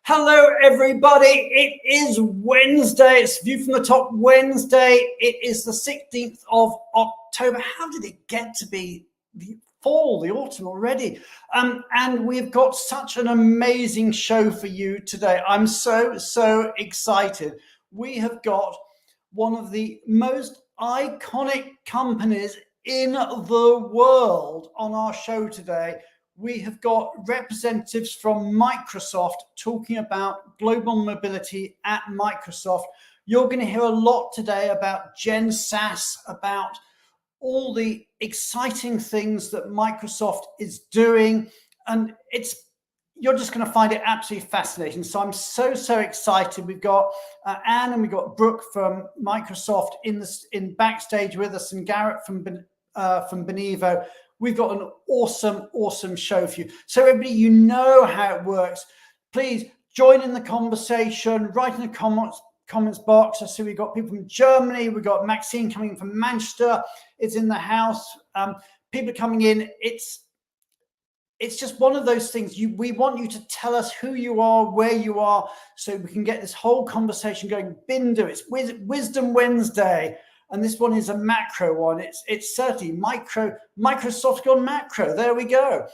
Hello, everybody. It is Wednesday. It's View from the Top Wednesday. It is the 16th of October. How did it get to be the fall, the autumn already? And we've got such an amazing show for you today. I'm so excited. We have got one of the most iconic companies in the world on our show today. We have got representatives from Microsoft talking about global mobility at Microsoft. You're going to hear a lot today about GenSaaS, about all the exciting things that Microsoft is doing. And you're just going to find it absolutely fascinating. So I'm so excited. We've got Anne and we've got Brooke from Microsoft in backstage with us, and Garrett from Benevo. We've got an awesome show for you. So everybody, you know how it works. Please join in the conversation, write in the comments box. I see we've got people from Germany. We've got Maxine coming from Manchester. It's in the house. People are coming in. It's just one of those things. We want you to tell us who you are, where you are, so we can get this whole conversation going. Bindu, it's Wisdom Wednesday. And this one is a macro one. It's certainly Microsoft gone macro. There we go.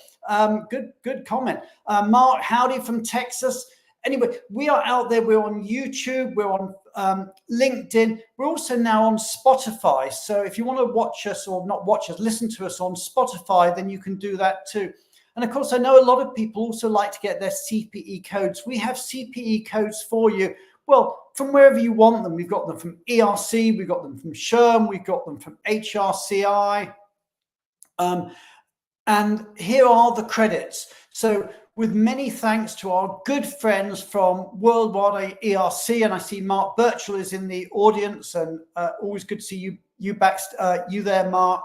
Good comment. Mark, howdy from Texas. Anyway, we are out there. We're on YouTube. We're on LinkedIn. We're also now on Spotify. So if you want to watch us, or not watch us, listen to us on Spotify, then you can do that too. And of course, I know a lot of people also like to get their CPE codes. We have CPE codes for you. Well, from wherever you want them. We've got them from ERC, we've got them from SHRM, we've got them from HRCI. And here are the credits. So with many thanks to our good friends from Worldwide ERC, and I see Mark Birchall is in the audience, and always good to see you there, Mark.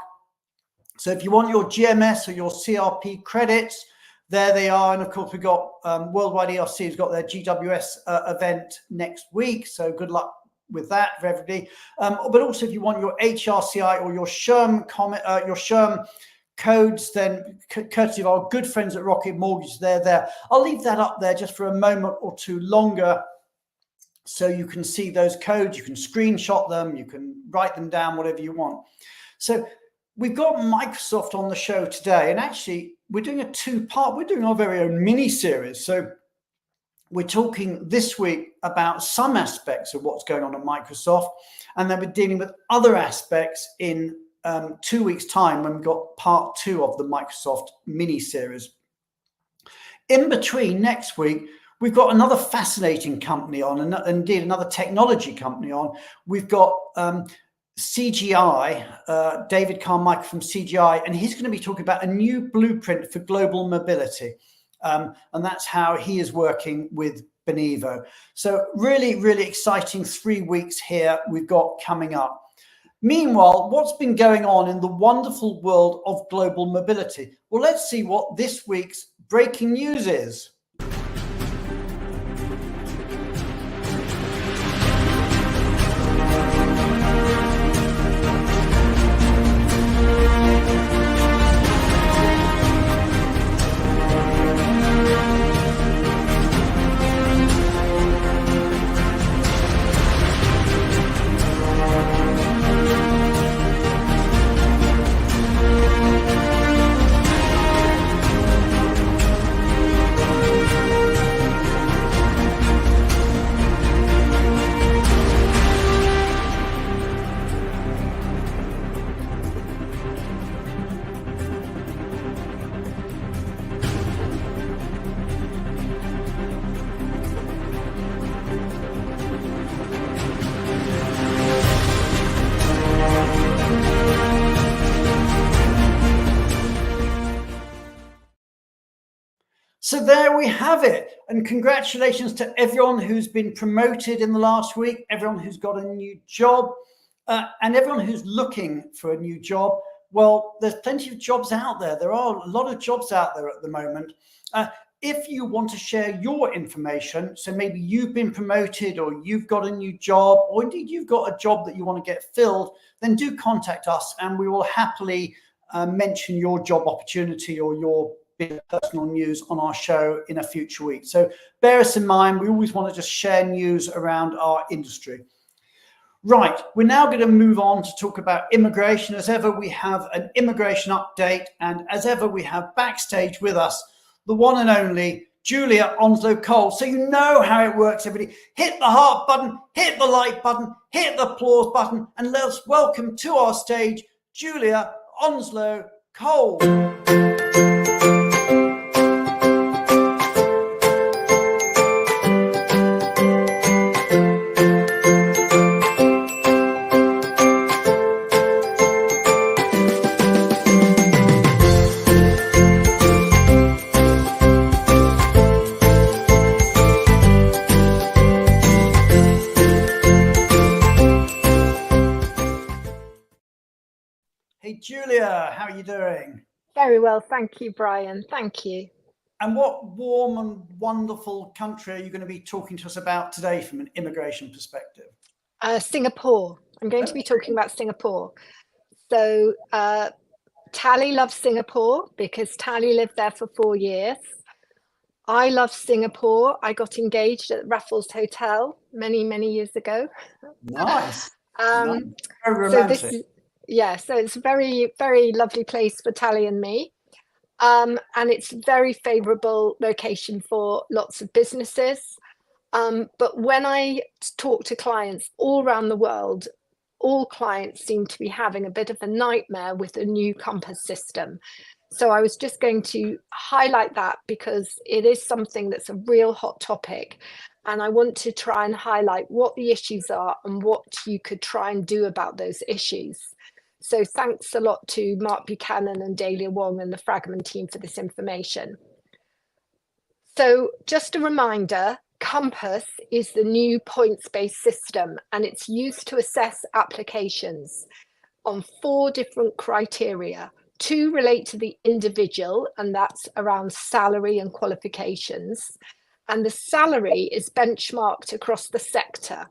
So if you want your GMS or your CRP credits, there they are. And of course, we've got Worldwide ERC has got their GWS event next week. So good luck with that for everybody. But also, if you want your HRCI or your SHRM codes, then courtesy of our good friends at Rocket Mortgage, they're there. I'll leave that up there just for a moment or two longer, so you can see those codes. You can screenshot them. You can write them down, whatever you want. So we've got Microsoft on the show today, and actually we're doing a two-part. We're doing our very own mini-series. So we're talking this week about some aspects of what's going on at Microsoft, and then we're dealing with other aspects in 2 weeks' time when we've got part 2 of the Microsoft mini-series. In between, next week, we've got another fascinating company on, and indeed another technology company on. We've got CGI, David Carmichael from CGI, and he's going to be talking about a new blueprint for global mobility. And that's how he is working with Benevo. So really exciting 3 weeks here we've got coming up. Meanwhile, what's been going on in the wonderful world of global mobility? Well, let's see what this week's breaking news is. So there we have it. And congratulations to everyone who's been promoted in the last week, everyone who's got a new job, and everyone who's looking for a new job. Well, there's plenty of jobs out there. There are a lot of jobs out there at the moment. If you want to share your information, so maybe you've been promoted or you've got a new job, or indeed you've got a job that you want to get filled, then do contact us and we will happily mention your job opportunity or your personal news on our show in a future week. So bear us in mind. We always want to just share news around our industry. Right, we're now going to move on to talk about immigration. As ever, we have an immigration update, and as ever, we have backstage with us the one and only Julia Onslow Cole. So you know how it works, everybody. Hit the heart button, hit the like button, hit the applause button, and let's welcome to our stage Julia Onslow Cole. Hey, Julia, how are you doing? Very well, thank you, Brian. Thank you. And what warm and wonderful country are you going to be talking to us about today from an immigration perspective? Singapore. I'm going to be talking about Singapore. So Tally loves Singapore because Tally lived there for 4 years. I love Singapore. I got engaged at Raffles Hotel many, many years ago. Nice. Very romantic. So it's a very, very lovely place for Tally and me. And it's a very favorable location for lots of businesses. But when I talk to clients all around the world, all clients seem to be having a bit of a nightmare with the new Compass system. So I was just going to highlight that because it is something that's a real hot topic. And I want to try and highlight what the issues are and what you could try and do about those issues. So thanks a lot to Mark Buchanan and Dahlia Wong and the Fragment team for this information. So just a reminder, Compass is the new points-based system, and it's used to assess applications on 4 different criteria. 2 relate to the individual, and that's around salary and qualifications. And the salary is benchmarked across the sector.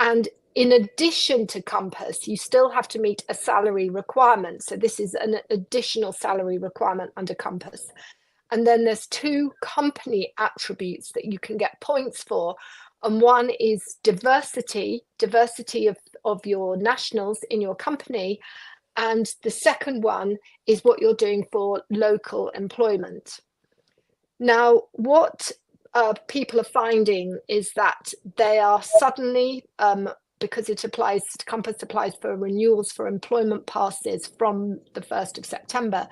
And in addition to Compass, you still have to meet a salary requirement. So this is an additional salary requirement under Compass. And then there's 2 company attributes that you can get points for. And one is diversity of your nationals in your company. And the second one is what you're doing for local employment. Now, what people are finding is that they are suddenly, because Compass applies for renewals for employment passes from the 1st of September,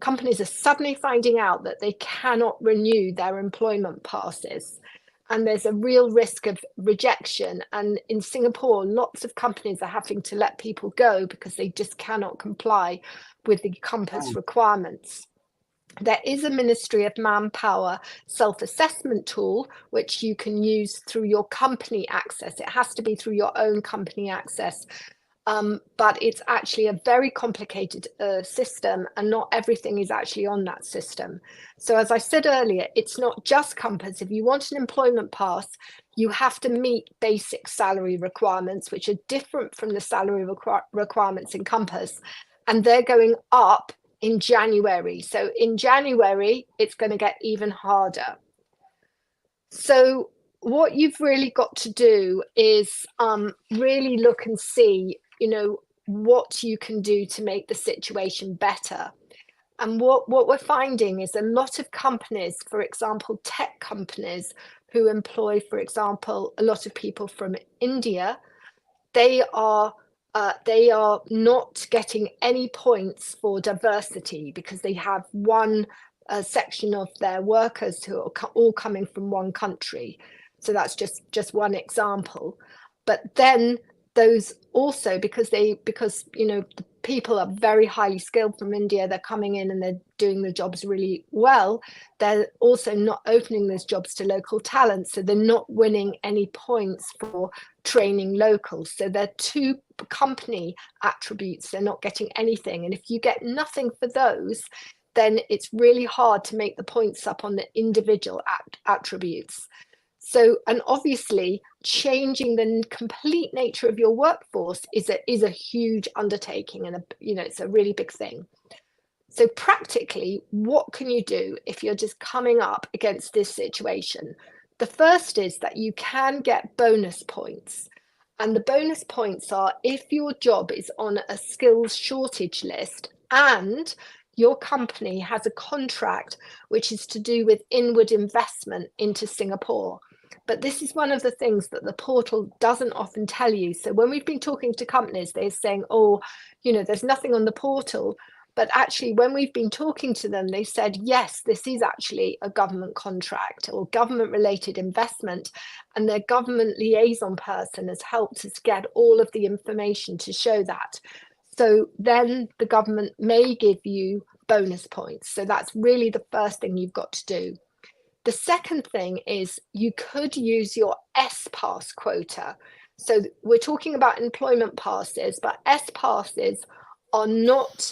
companies are suddenly finding out that they cannot renew their employment passes. And there's a real risk of rejection. And in Singapore, lots of companies are having to let people go because they just cannot comply with the Compass requirements. There is a Ministry of Manpower self-assessment tool, which you can use through your company access. It has to be through your own company access. But it's actually a very complicated system, and not everything is actually on that system. So as I said earlier, it's not just Compass. If you want an employment pass, you have to meet basic salary requirements, which are different from the salary requirements in Compass, and they're going up in January. So in January, it's going to get even harder. So what you've really got to do is really look and see, what you can do to make the situation better. And what we're finding is a lot of companies, for example, tech companies who employ, for example, a lot of people from India, they are not getting any points for diversity because they have one section of their workers who are all coming from one country. So that's just one example. But then those also, because the people are very highly skilled from India, they're coming in and they're doing the jobs really well, they're also not opening those jobs to local talent. So they're not winning any points for training locals. So they're two company attributes. They're not getting anything. And if you get nothing for those, then it's really hard to make the points up on the individual attributes. So, and obviously changing the complete nature of your workforce is a huge undertaking, and it's a really big thing. So practically, what can you do if you're just coming up against this situation? The first is that you can get bonus points. And the bonus points are if your job is on a skills shortage list and your company has a contract which is to do with inward investment into Singapore. But this is one of the things that the portal doesn't often tell you. So when we've been talking to companies, they're saying, oh, there's nothing on the portal. But actually, when we've been talking to them, they said, yes, this is actually a government contract or government related investment. And their government liaison person has helped us get all of the information to show that. So then the government may give you bonus points. So that's really the first thing you've got to do. The second thing is you could use your S-Pass quota. So we're talking about employment passes, but S-Passes are not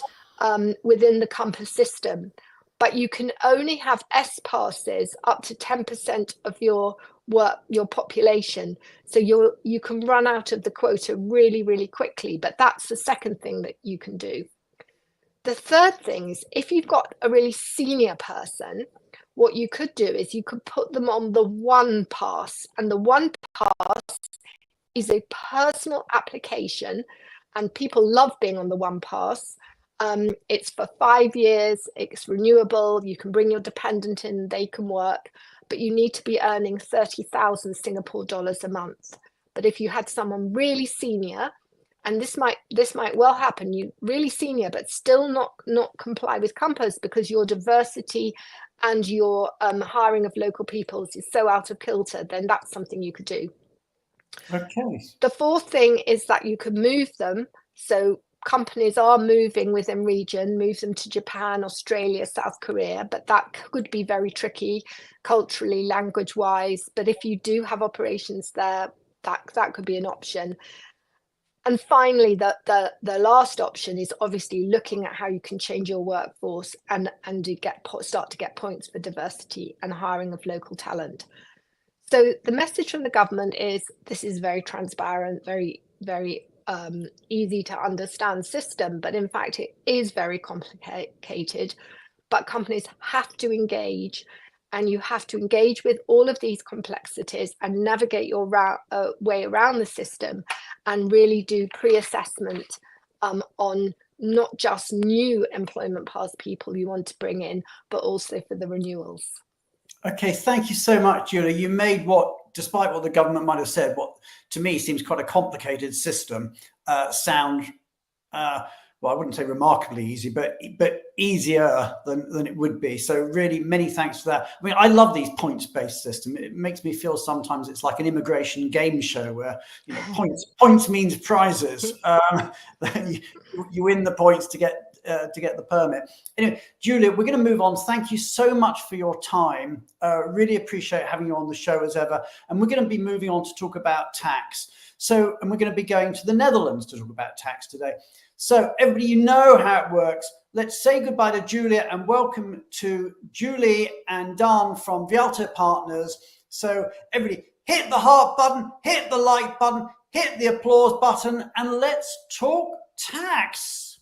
within the Compass system. But you can only have S-Passes up to 10% of your population. So you can run out of the quota really, really quickly. But that's the second thing that you can do. The third thing is if you've got a really senior person, what you could do is you could put them on the One Pass. And the One Pass is a personal application, and people love being on the One Pass. It's for 5 years, it's renewable, you can bring your dependent in, they can work, but you need to be earning 30,000 Singapore dollars a month. But if you had someone really senior, and this might well happen, you really senior, but still not comply with Compass because your diversity and your hiring of local peoples is so out of kilter, then that's something you could do. Okay. The fourth thing is that you can move them. So companies are moving within region, move them to Japan, Australia, South Korea, but that could be very tricky culturally, language-wise. But if you do have operations there, that could be an option. And finally, the last option is obviously looking at how you can change your workforce and start to get points for diversity and hiring of local talent. So the message from the government is this is very transparent, very, very easy to understand system, but in fact it is very complicated. But companies have to engage, and you have to engage with all of these complexities and navigate your way around the system and really do pre-assessment on not just new employment pass people you want to bring in, but also for the renewals. Okay, thank you so much, Julia. You made despite what the government might have said, what to me seems quite a complicated system, sound, well, I wouldn't say remarkably easy, but easier than it would be. So really many thanks for that. I mean, I love these points-based system. It makes me feel sometimes it's like an immigration game show where points means prizes. You win the points to get the permit. Anyway, Julia, we're going to move on. Thank you so much for your time. Really appreciate having you on the show as ever. And we're going to be moving on to talk about tax. And we're going to be going to the Netherlands to talk about tax today. So everybody, you know how it works. Let's say goodbye to Julia and welcome to Julie and Dan from Vialto Partners. So everybody, hit the heart button, hit the like button, hit the applause button, and let's talk tax.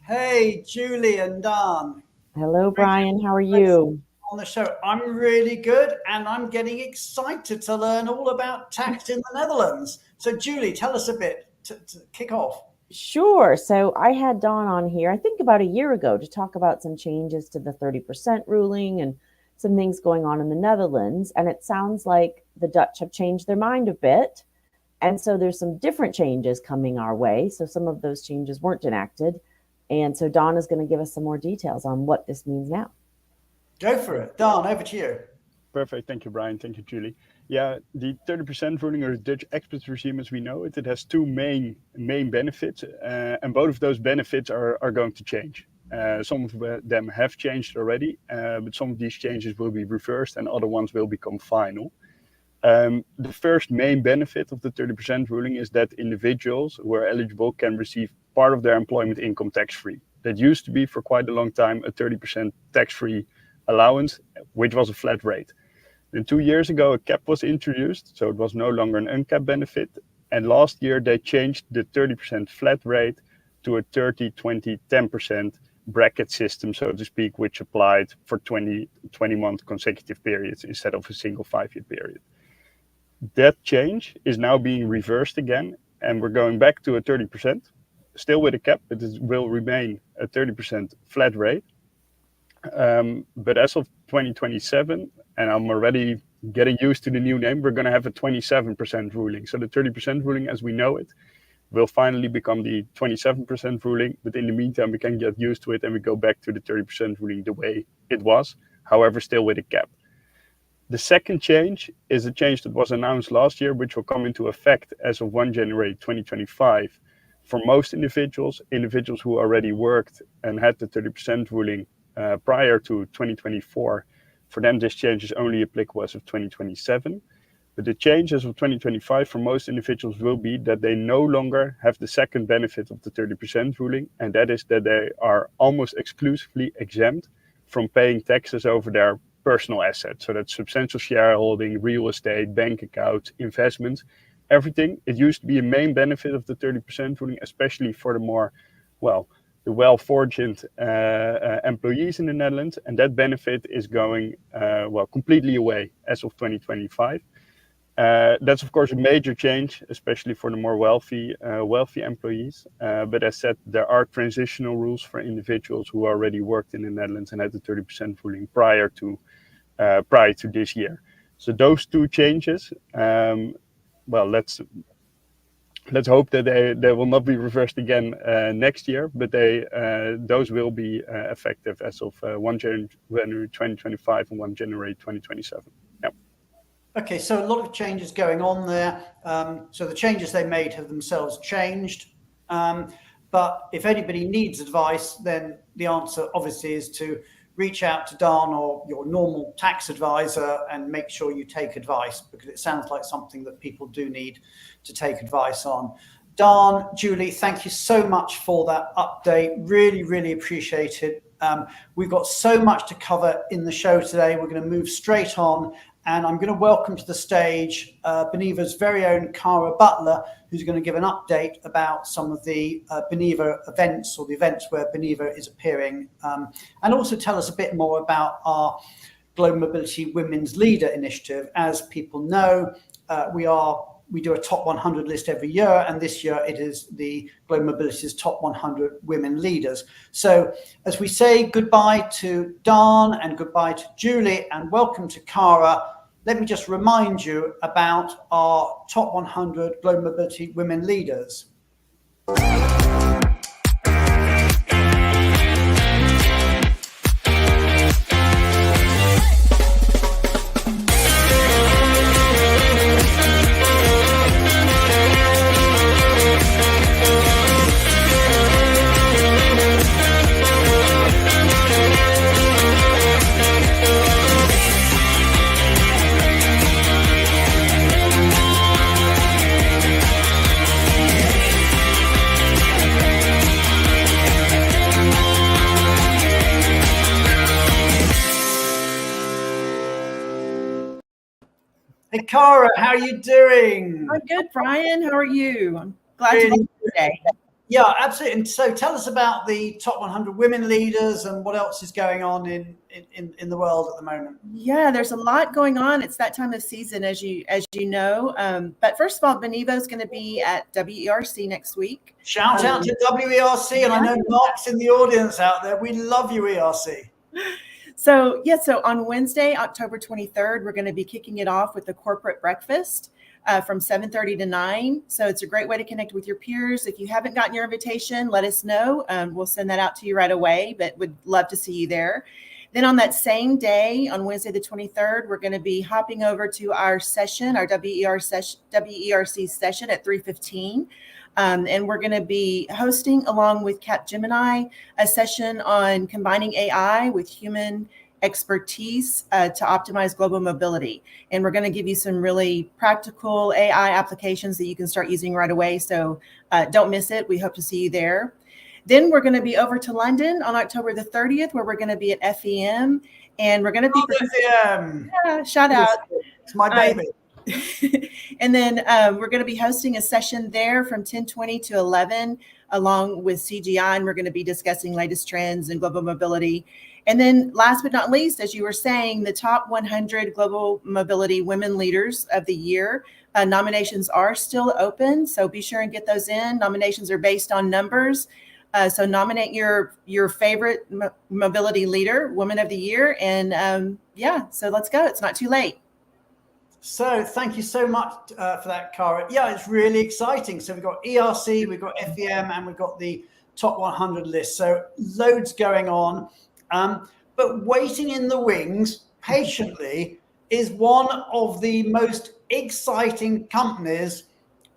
Hey, Julie and Dan. Hello, Brian. How are you? On the show. I'm really good, and I'm getting excited to learn all about tax in the Netherlands. So, Julie, tell us a bit to kick off? Sure. So I had Dawn on here, I think about a year ago, to talk about some changes to the 30% ruling and some things going on in the Netherlands. And it sounds like the Dutch have changed their mind a bit. And so there's some different changes coming our way. So some of those changes weren't enacted. And so Dawn is going to give us some more details on what this means now. Go for it. Dawn, over to you. Perfect. Thank you, Brian. Thank you, Julie. Yeah, the 30% ruling, or the Dutch export regime as we know it, it has two main benefits, and both of those benefits are going to change. Some of them have changed already, but some of these changes will be reversed and other ones will become final. The first main benefit of the 30% ruling is that individuals who are eligible can receive part of their employment income tax-free. That used to be for quite a long time a 30% tax-free allowance, which was a flat rate. Then 2 years ago, a cap was introduced, so it was no longer an uncapped benefit. And last year, they changed the 30% flat rate to a 30, 20, 10% bracket system, so to speak, which applied for 20-month consecutive periods instead of a single 5-year period. That change is now being reversed again, and we're going back to a 30%, still with a cap, but it will remain a 30% flat rate. But as of 2027, and I'm already getting used to the new name, we're going to have a 27% ruling. So the 30% ruling as we know it will finally become the 27% ruling. But in the meantime, we can get used to it and we go back to the 30% ruling the way it was, however, still with a cap. The second change is a change that was announced last year, which will come into effect as of 1 January 2025 for most individuals who already worked and had the 30% ruling prior to 2024. For them, this change is only applicable as of 2027. But the changes of 2025 for most individuals will be that they no longer have the second benefit of the 30% ruling, and that is that they are almost exclusively exempt from paying taxes over their personal assets. So that's substantial shareholding, real estate, bank accounts, investments, everything. It used to be a main benefit of the 30% ruling, especially for the more, the well-fortunate employees in the Netherlands, and that benefit is going completely away as of 2025. That's of course a major change, especially for the more wealthy employees. But as said, there are transitional rules for individuals who already worked in the Netherlands and had the 30% ruling prior to this year. So those two changes, let's hope that they will not be reversed again next year, but those will be effective as of 1 January 2025 and 1 January 2027. Yeah. Okay, so a lot of changes going on there. So the changes they made have themselves changed. But if anybody needs advice, then the answer obviously is to reach out to Dawn or your normal tax advisor and make sure you take advice, because it sounds like something that people do need to take advice on. Dawn, Julie, thank you so much for that update. Really, really appreciate it. We've got so much to cover in the show today. We're going to move straight on, and I'm going to welcome to the stage Beneva's very own Cara Butler, who's going to give an update about some of the Beneva events, or the events where Beneva is appearing, and also tell us a bit more about our Global Mobility Women's Leader Initiative. As people know, we do a top 100 list every year, and this year it is the Global Mobility's top 100 women leaders. So as we say goodbye to Dawn and goodbye to Julie and welcome to Cara, let me just remind you about our top 100 Global Mobility women leaders. Hey, Cara, how are you doing? I'm good, Brian. How are you? I'm glad to be here today. Yeah, absolutely. And so tell us about the top 100 women leaders and what else is going on in the world at the moment. Yeah, there's a lot going on. It's that time of season, as you know. But first of all, Benevo is going to be at WERC next week. Shout out to WERC, and I know Mark's in the audience out there. We love you, ERC. So on Wednesday, October 23rd, we're going to be kicking it off with the corporate breakfast from 7:30 to 9. So it's a great way to connect with your peers. If you haven't gotten your invitation, let us know. We'll send that out to you right away, but would love to see you there. Then on that same day, on Wednesday the 23rd, we're going to be hopping over to our session, our WERC session at 3:15. And we're going to be hosting, along with Capgemini, a session on combining AI with human expertise to optimize global mobility. And we're going to give you some really practical AI applications that you can start using right away. So don't miss it. We hope to see you there. Then we're going to be over to London on October the 30th, where we're going to be at FEM. And we're going to be... FEM. Shout out. It's my baby. And then we're going to be hosting a session there from 10:20 to 11, along with CGI, and we're going to be discussing latest trends in global mobility. And then last but not least, as you were saying, the top 100 global mobility women leaders of the year. Nominations are still open, so be sure and get those in. Nominations are based on numbers. So nominate your favorite mobility leader, woman of the year. And so let's go. It's not too late. So thank you so much for that, Cara. Yeah, it's really exciting. So we've got ERC, we've got FEM, and we've got the top 100 list. So loads going on. But waiting in the wings patiently is one of the most exciting companies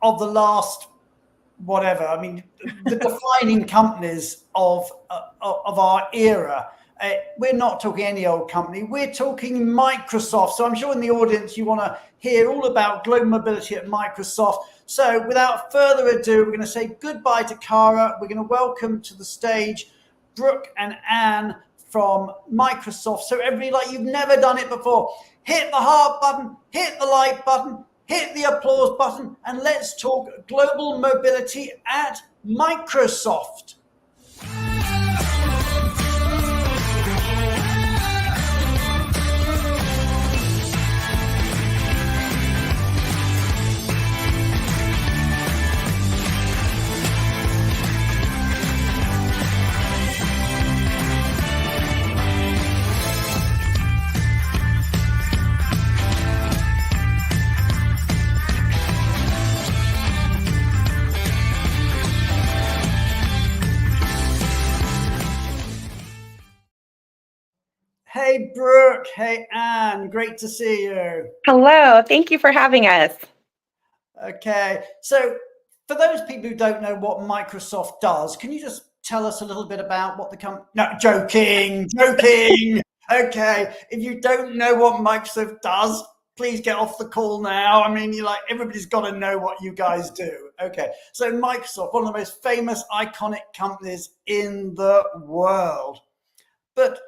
of the last whatever. I mean, the defining companies of our era. We're not talking any old company. We're talking Microsoft. So I'm sure in the audience you want to hear all about global mobility at Microsoft. So without further ado, we're going to say goodbye to Cara. We're going to welcome to the stage Brooke and Anne from Microsoft. So everybody, like you've never done it before, hit the heart button, hit the like button, hit the applause button, and let's talk global mobility at Microsoft. Hey, Brooke. Hey, Anne. Great to see you. Hello. Thank you for having us. Okay. So for those people who don't know what Microsoft does, can you just tell us a little bit about what the company... No, joking. Okay. If you don't know what Microsoft does, please get off the call now. I mean, everybody's got to know what you guys do. Okay. So Microsoft, one of the most famous, iconic companies in the world. But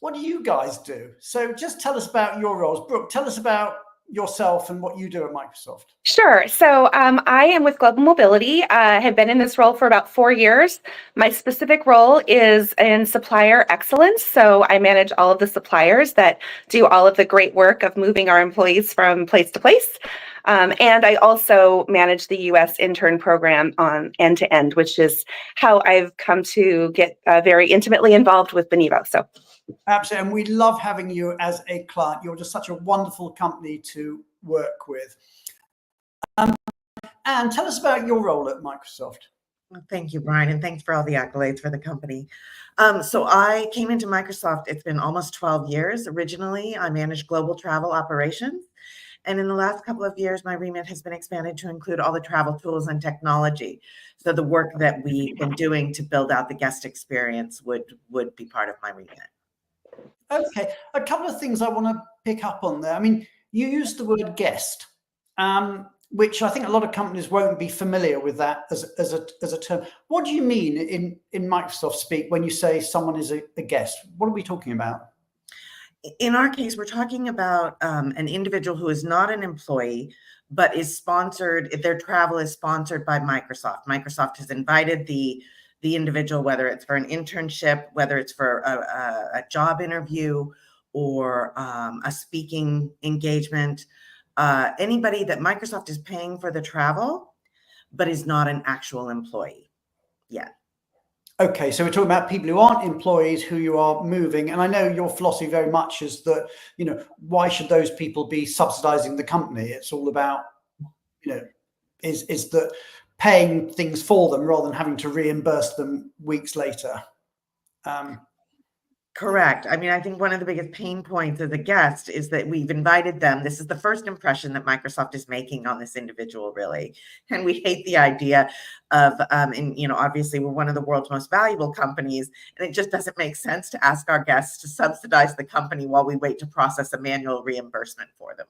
what do you guys do? So just tell us about your roles. Brooke, tell us about yourself and what you do at Microsoft. Sure. So I am with Global Mobility. I have been in this role for about 4 years. My specific role is in supplier excellence. So I manage all of the suppliers that do all of the great work of moving our employees from place to place. And I also manage the U.S. intern program on end-to-end, which is how I've come to get very intimately involved with Benevo. So. Absolutely. And we love having you as a client. You're just such a wonderful company to work with. And tell us about your role at Microsoft. Well, thank you, Brian, and thanks for all the accolades for the company. So I came into Microsoft, it's been almost 12 years. Originally, I managed global travel operations. And in the last couple of years, my remit has been expanded to include all the travel tools and technology. So the work that we've been doing to build out the guest experience would be part of my remit. Okay, a couple of things I want to pick up on there. I mean, you used the word guest, which I think a lot of companies won't be familiar with that as a term. What do you mean in Microsoft speak when you say someone is a guest? What are we talking about? In our case, we're talking about an individual who is not an employee, but is sponsored, their travel is sponsored by Microsoft. Microsoft has invited the individual, whether it's for an internship, whether it's for a job interview or a speaking engagement, anybody that Microsoft is paying for the travel, but is not an actual employee yet. Okay, so we're talking about people who aren't employees who you are moving. And I know your philosophy very much is that, you know, why should those people be subsidizing the company? It's all about, you know, is that paying things for them rather than having to reimburse them weeks later. Correct. I mean, I think one of the biggest pain points as a guest is that we've invited them. This is the first impression that Microsoft is making on this individual, really. And we hate the idea of, and, you know, obviously we're one of the world's most valuable companies, and it just doesn't make sense to ask our guests to subsidize the company while we wait to process a manual reimbursement for them.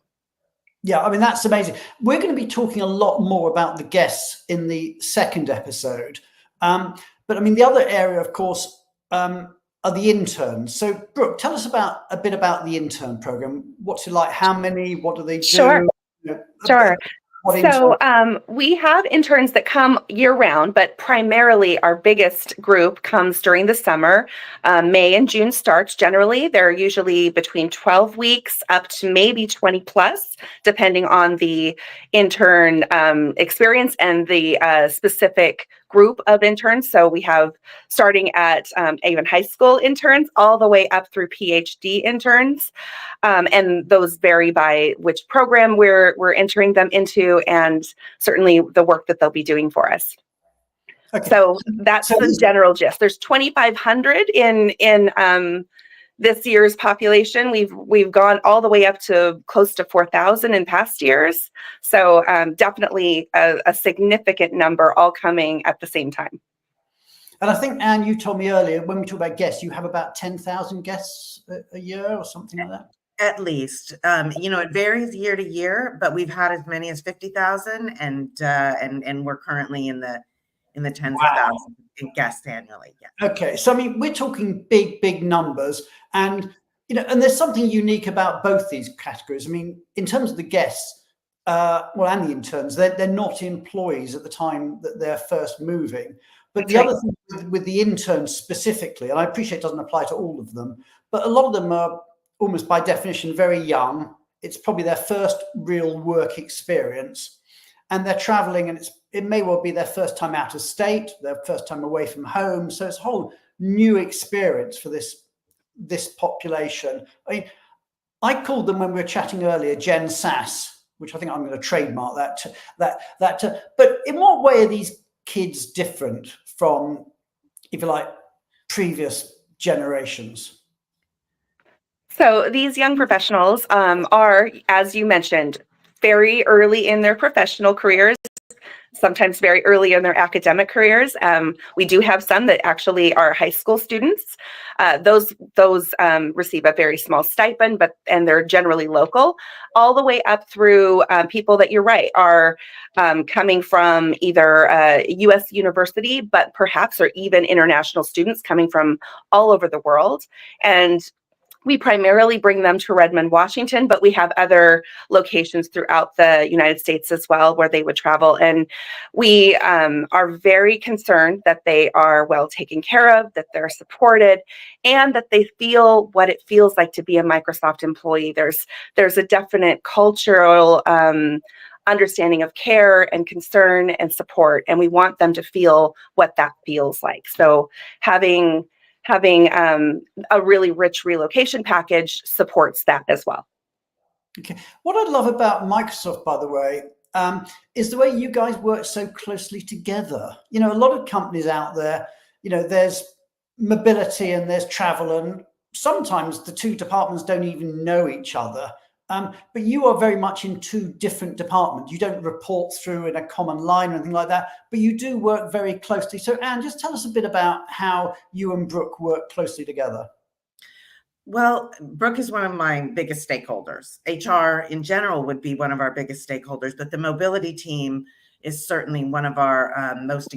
Yeah, I mean, that's amazing. We're going to be talking a lot more about the guests in the second episode. But I mean, the other area, of course, are the interns. So, Brooke, tell us a bit about the intern program. What's it like? How many? What do they do? Sure. You know, Sure. So intern? we have interns that come year round, but primarily our biggest group comes during the summer. May and June starts generally. They're usually between 12 weeks up to maybe 20 plus, depending on the intern experience and the specific group of interns. So we have starting at even high school interns all the way up through PhD interns. And those vary by which program we're entering them into, and certainly the work that they'll be doing for us. Okay. So that's the general gist. There's 2,500 in this year's population. We've gone all the way up to close to 4,000 in past years. So definitely a significant number all coming at the same time. And I think, Anne, you told me earlier when we talk about guests, you have about 10,000 guests a year or something like that. At least, you know, it varies year to year, but we've had as many as 50,000, and we're currently in the tens of thousands in guests annually. Yeah. Okay, so I mean, we're talking big numbers, and you know, and there's something unique about both these categories. I mean, in terms of the guests, well, and the interns, they're not employees at the time that they're first moving. But the other thing with the interns specifically, and I appreciate it doesn't apply to all of them, but a lot of them are almost by definition very young. It's probably their first real work experience, and they're traveling, and it may well be their first time out of state, their first time away from home. So it's a whole new experience for this population. I mean, I called them, when we were chatting earlier, Gen Sass, which I think I'm going to trademark that. But in what way are these kids different from, if you like, previous generations? So these young professionals are, as you mentioned, very early in their professional careers, sometimes very early in their academic careers. We do have some that actually are high school students. Those receive a very small stipend, and they're generally local, all the way up through people that, you're right, are coming from either a U.S. university, but perhaps are even international students coming from all over the world. And we primarily bring them to Redmond, Washington, but we have other locations throughout the United States as well where they would travel. And we are very concerned that they are well taken care of, that they're supported, and that they feel what it feels like to be a Microsoft employee. There's a definite cultural understanding of care and concern and support, and we want them to feel what that feels like. So having a really rich relocation package supports that as well. Okay. What I love about Microsoft, by the way, is the way you guys work so closely together. You know, a lot of companies out there, you know, there's mobility and there's travel, and sometimes the two departments don't even know each other. But you are very much in two different departments. You don't report through in a common line or anything like that, but you do work very closely. So, Anne, just tell us a bit about how you and Brooke work closely together. Well, Brooke is one of my biggest stakeholders. HR in general would be one of our biggest stakeholders, but the mobility team is certainly one of our most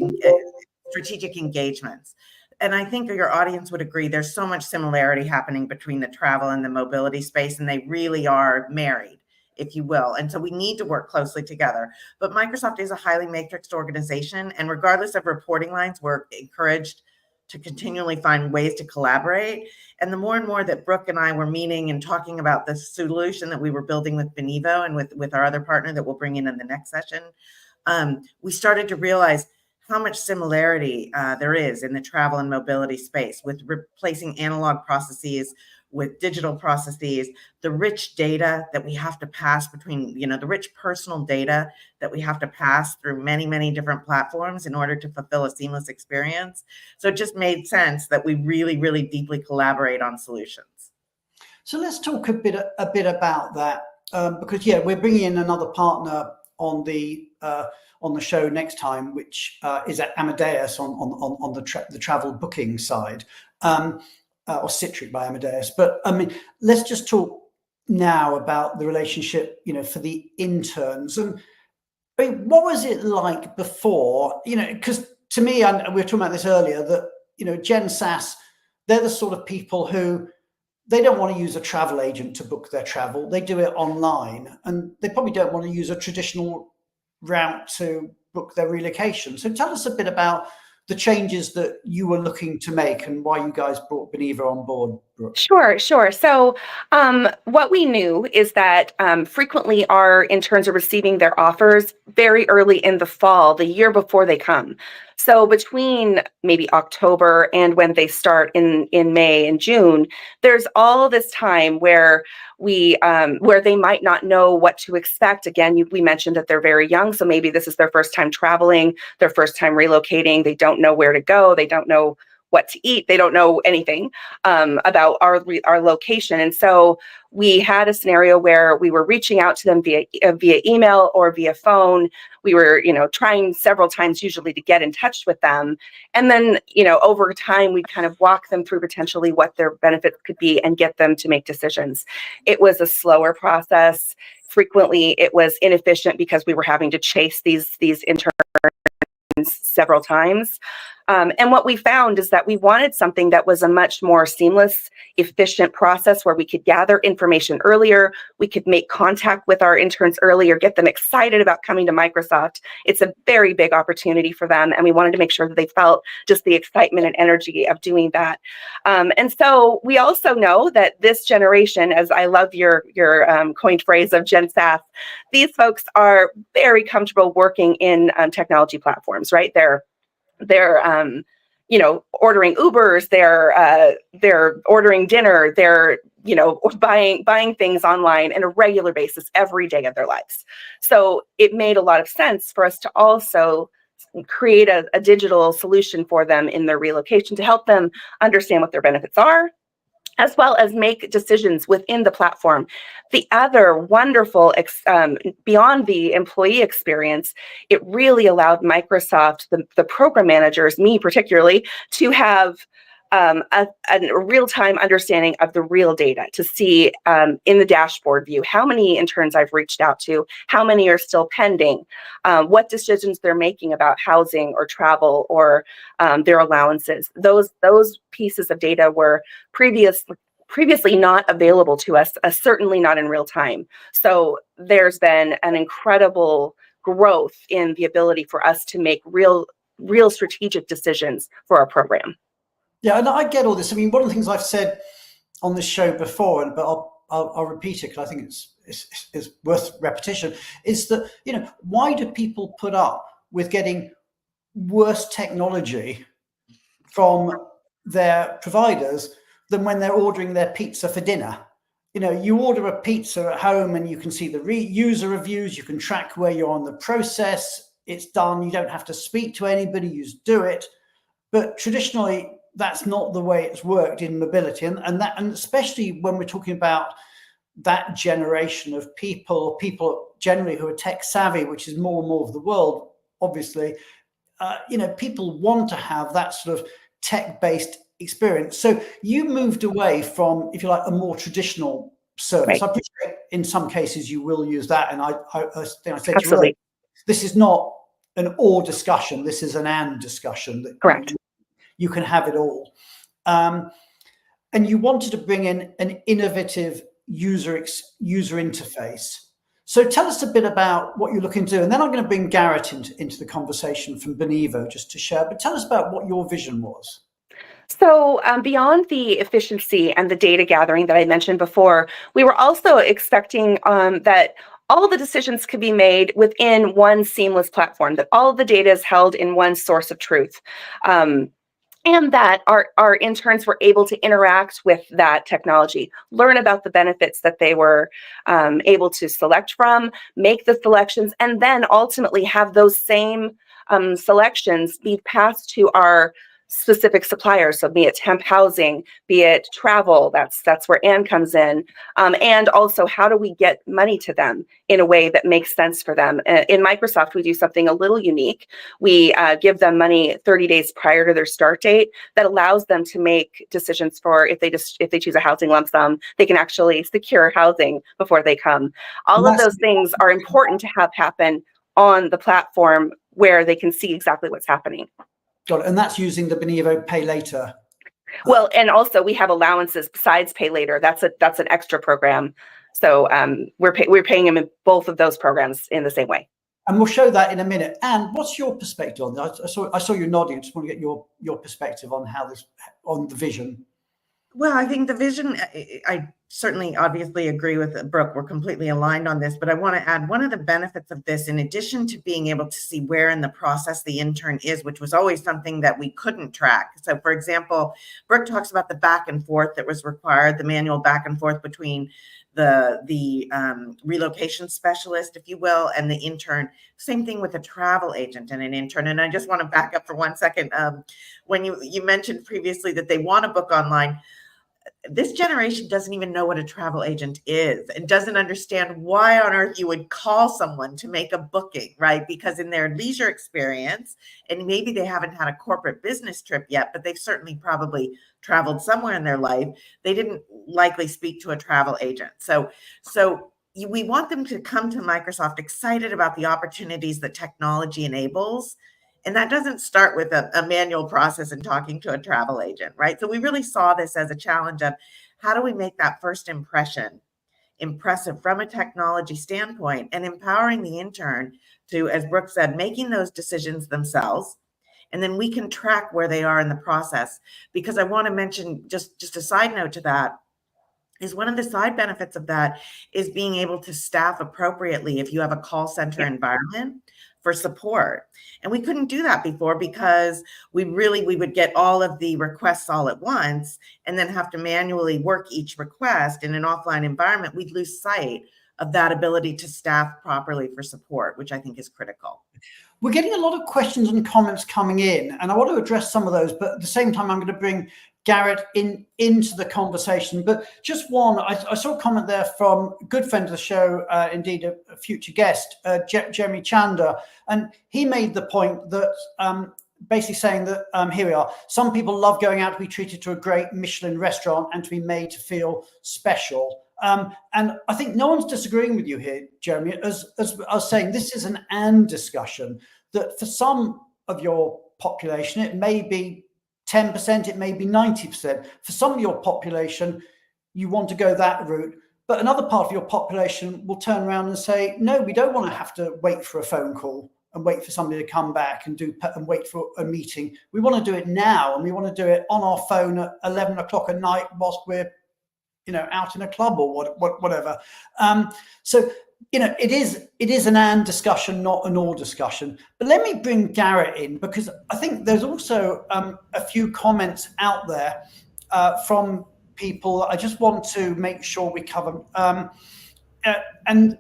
strategic engagements. And I think your audience would agree, there's so much similarity happening between the travel and the mobility space, and they really are married. if you will. And so we need to work closely together. But Microsoft is a highly matrixed organization. And regardless of reporting lines, we're encouraged to continually find ways to collaborate. And the more and more that Brooke and I were meeting and talking about the solution that we were building with Benevo and with our other partner that we'll bring in the next session, we started to realize how much similarity there is in the travel and mobility space with replacing analog processes with digital processes, the rich data that we have to pass between, the rich personal data that we have to pass through many, many different platforms in order to fulfill a seamless experience. So it just made sense that we really, really deeply collaborate on solutions. So let's talk a bit about that, because we're bringing in another partner on the show next time, which is at Amadeus on the travel booking side. Or Citric by Amadeus. But I mean, let's just talk now about the relationship, for the interns. And I mean, what was it like before? Because to me, and we were talking about this earlier, that, GenSAS, they're the sort of people who, they don't want to use a travel agent to book their travel. They do it online, and they probably don't want to use a traditional route to book their relocation. So tell us a bit about the changes that you were looking to make and why you guys brought Benevo on board, Brooke. Sure. So what we knew is that frequently our interns are receiving their offers very early in the fall, the year before they come. So between maybe October and when they start in May and June, there's all this time where where they might not know what to expect. Again, we mentioned that they're very young, so maybe this is their first time traveling, their first time relocating. They don't know where to go. They don't know what to eat. They don't know anything about our location. And so we had a scenario where we were reaching out to them via email or via phone. We were, trying several times usually to get in touch with them. And then, over time, we'd kind of walk them through potentially what their benefits could be and get them to make decisions. It was a slower process. Frequently, it was inefficient because we were having to chase these interns several times. And what we found is that we wanted something that was a much more seamless, efficient process where we could gather information earlier, we could make contact with our interns earlier, get them excited about coming to Microsoft. It's a very big opportunity for them, and we wanted to make sure that they felt just the excitement and energy of doing that. And so we also know that this generation, as I love your coined phrase of GenSAS, these folks are very comfortable working in technology platforms, right? They're ordering Ubers, they're ordering dinner, they're buying things online on a regular basis every day of their lives. So it made a lot of sense for us to also create a digital solution for them in their relocation to help them understand what their benefits are, as well as make decisions within the platform. The other wonderful, beyond the employee experience, it really allowed Microsoft, the program managers, me particularly, to have a real-time understanding of the real data, to see in the dashboard view how many interns I've reached out to, how many are still pending, what decisions they're making about housing or travel or their allowances. Those pieces of data were previously not available to us, certainly not in real time. So there's been an incredible growth in the ability for us to make real strategic decisions for our program. Yeah, and I get all this. I mean, one of the things I've said on this show before, but I'll repeat it because I think it's worth repetition, is that, why do people put up with getting worse technology from their providers than when they're ordering their pizza for dinner? You order a pizza at home and you can see the user reviews, you can track where you're on the process, it's done, you don't have to speak to anybody, you just do it. But traditionally, that's not the way it's worked in mobility, and especially when we're talking about that generation of people generally who are tech savvy, which is more and more of the world, obviously. People want to have that sort of tech-basst experience. So you moved away from, if you like, a more traditional service. Right. I appreciate in some cases you will use that, and I think I said to you earlier, this is not an or discussion. This is an and discussion. Correct. You can have it all. And you wanted to bring in an innovative user interface. So tell us a bit about what you're looking to do, and then I'm going to bring Garrett into the conversation from Benevo just to share. But tell us about what your vision was. So beyond the efficiency and the data gathering that I mentioned before, we were also expecting that all the decisions could be made within one seamless platform, that all of the data is held in one source of truth. And that our interns were able to interact with that technology, learn about the benefits that they were able to select from, make the selections, and then ultimately have those same selections be passed to our specific suppliers. So be it temp housing, be it travel, that's where Anne comes in. And also, how do we get money to them in a way that makes sense for them? In Microsoft, we do something a little unique. We give them money 30 days prior to their start date. That allows them to make decisions for if they choose a housing lump sum, they can actually secure housing before they come. All of those things are important to have happen on the platform where they can see exactly what's happening. Got it. And that's using the Benevo Pay Later. Well, and also we have allowances besides Pay Later. That's an extra program. So we're paying them in both of those programs in the same way. And we'll show that in a minute. And what's your perspective on that? I saw you nodding. I just want to get your perspective on on the vision. Well, I think the vision, I certainly obviously agree with Brooke. We're completely aligned on this, but I want to add one of the benefits of this, in addition to being able to see where in the process the intern is, which was always something that we couldn't track. So for example, Brooke talks about the back and forth that was required, the manual back and forth between the relocation specialist, if you will, and the intern. Same thing with a travel agent and an intern. And I just want to back up for 1 second. When you mentioned previously that they want to book online, this generation doesn't even know what a travel agent is and doesn't understand why on earth you would call someone to make a booking, right? Because in their leisure experience, and maybe they haven't had a corporate business trip yet, but they've certainly probably traveled somewhere in their life, they didn't likely speak to a travel agent. So we want them to come to Microsoft excited about the opportunities that technology enables. And that doesn't start with a manual process and talking to a travel agent, right? So we really saw this as a challenge of how do we make that first impression impressive from a technology standpoint, and empowering the intern to, as Brooke said, making those decisions themselves. And then we can track where they are in the process. Because I want to mention just a side note to that, is one of the side benefits of that is being able to staff appropriately if you have a call center environment for support. And we couldn't do that before because we would get all of the requests all at once and then have to manually work each request in an offline environment. We'd lose sight of that ability to staff properly for support, which I think is critical. We're getting a lot of questions and comments coming in, and I want to address some of those, but at the same time, I'm going to bring Garrett into the conversation. But just one, I saw a comment there from a good friend of the show, indeed a future guest, Jeremy Chander, and he made the point that basically saying that, here we are, some people love going out to be treated to a great Michelin restaurant and to be made to feel special. And I think no one's disagreeing with you here, Jeremy. As I was saying, this is an and discussion, that for some of your population, it may be 10%, it may be 90%. For some of your population, you want to go that route. But another part of your population will turn around and say, no, we don't want to have to wait for a phone call and wait for somebody to come back and wait for a meeting. We want to do it now, and we want to do it on our phone at 11 o'clock at night whilst we're out in a club or whatever. So, it is an and discussion, not an or discussion. But let me bring Garrett in, because I think there's also a few comments out there from people I just want to make sure we cover. And